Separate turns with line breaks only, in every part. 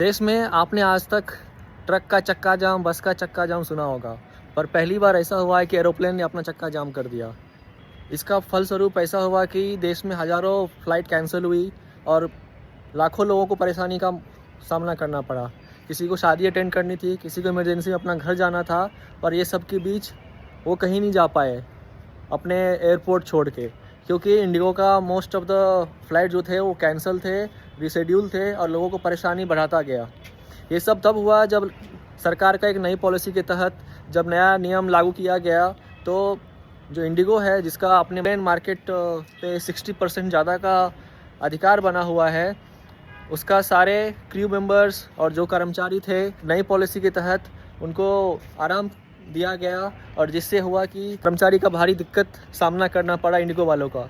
देश में आपने आज तक ट्रक का चक्का जाम, बस का चक्का जाम सुना होगा, पर पहली बार ऐसा हुआ है कि एरोप्लेन ने अपना चक्का जाम कर दिया। इसका फलस्वरूप ऐसा हुआ कि देश में हज़ारों फ्लाइट कैंसिल हुई और लाखों लोगों को परेशानी का सामना करना पड़ा। किसी को शादी अटेंड करनी थी, किसी को इमरजेंसी में अपना घर जाना था, पर ये सब के बीच वो कहीं नहीं जा पाए अपने एयरपोर्ट छोड़ के, क्योंकि इंडिगो का मोस्ट ऑफ द फ्लाइट जो थे वो कैंसिल थे, रिशेड्यूल थे और लोगों को परेशानी बढ़ाता गया। ये सब तब हुआ जब सरकार का एक नई पॉलिसी के तहत जब नया नियम लागू किया गया, तो जो इंडिगो है जिसका अपने मेन मार्केट पे 60% ज़्यादा का अधिकार बना हुआ है, उसका सारे क्रू मेंबर्स और जो कर्मचारी थे नई पॉलिसी के तहत उनको आराम दिया गया, और जिससे हुआ कि कर्मचारी का भारी दिक्कत सामना करना पड़ा इंडिगो वालों का।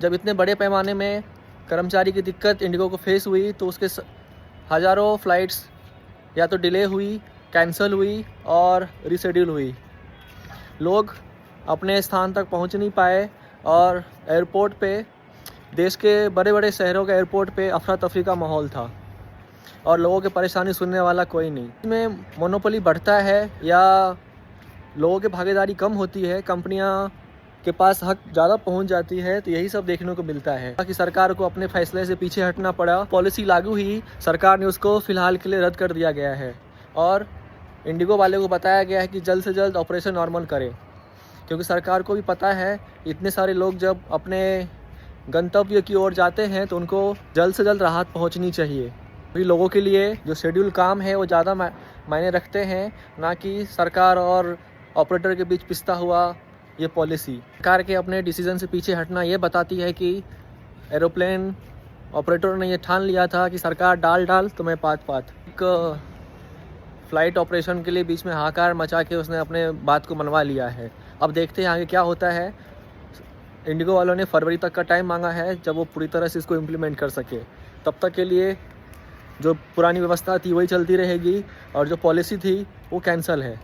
जब इतने बड़े पैमाने में कर्मचारी की दिक्कत इंडिगो को फेस हुई तो उसके हज़ारों फ़्लाइट्स या तो डिले हुई, कैंसिल हुई और रिशेड्यूल हुई। लोग अपने स्थान तक पहुंच नहीं पाए और एयरपोर्ट पे, देश के बड़े बड़े शहरों के एयरपोर्ट पे अफरा तफरी का माहौल था और लोगों की परेशानी सुनने वाला कोई नहीं। इसमें मोनोपोली बढ़ता है या लोगों की भागीदारी कम होती है, कंपनियां के पास हक ज़्यादा पहुंच जाती है, तो यही सब देखने को मिलता है कि सरकार को अपने फैसले से पीछे हटना पड़ा। पॉलिसी लागू हुई, सरकार ने उसको फ़िलहाल के लिए रद्द कर दिया गया है और इंडिगो वाले को बताया गया है कि जल्द से जल्द ऑपरेशन नॉर्मल करें, क्योंकि सरकार को भी पता है इतने सारे लोग जब अपने गंतव्य की ओर जाते हैं तो उनको जल्द से जल्द राहत पहुंचनी चाहिए। भी लोगों के लिए जो शेड्यूल काम है वो ज़्यादा मायने रखते हैं, ना कि सरकार और ऑपरेटर के बीच पिसता हुआ ये पॉलिसी। सरकार के अपने डिसीजन से पीछे हटना ये बताती है कि एरोप्लेन ऑपरेटर ने ये ठान लिया था कि सरकार डाल तो मैं पात। एक फ़्लाइट ऑपरेशन के लिए बीच में हाहाकार मचा के उसने अपने बात को मनवा लिया है। अब देखते हैं आगे क्या होता है। इंडिगो वालों ने फरवरी तक का टाइम मांगा है जब वो पूरी तरह से इसको इम्प्लीमेंट कर सके। तब तक के लिए जो पुरानी व्यवस्था थी वही चलती रहेगी और जो पॉलिसी थी वो कैंसिल है।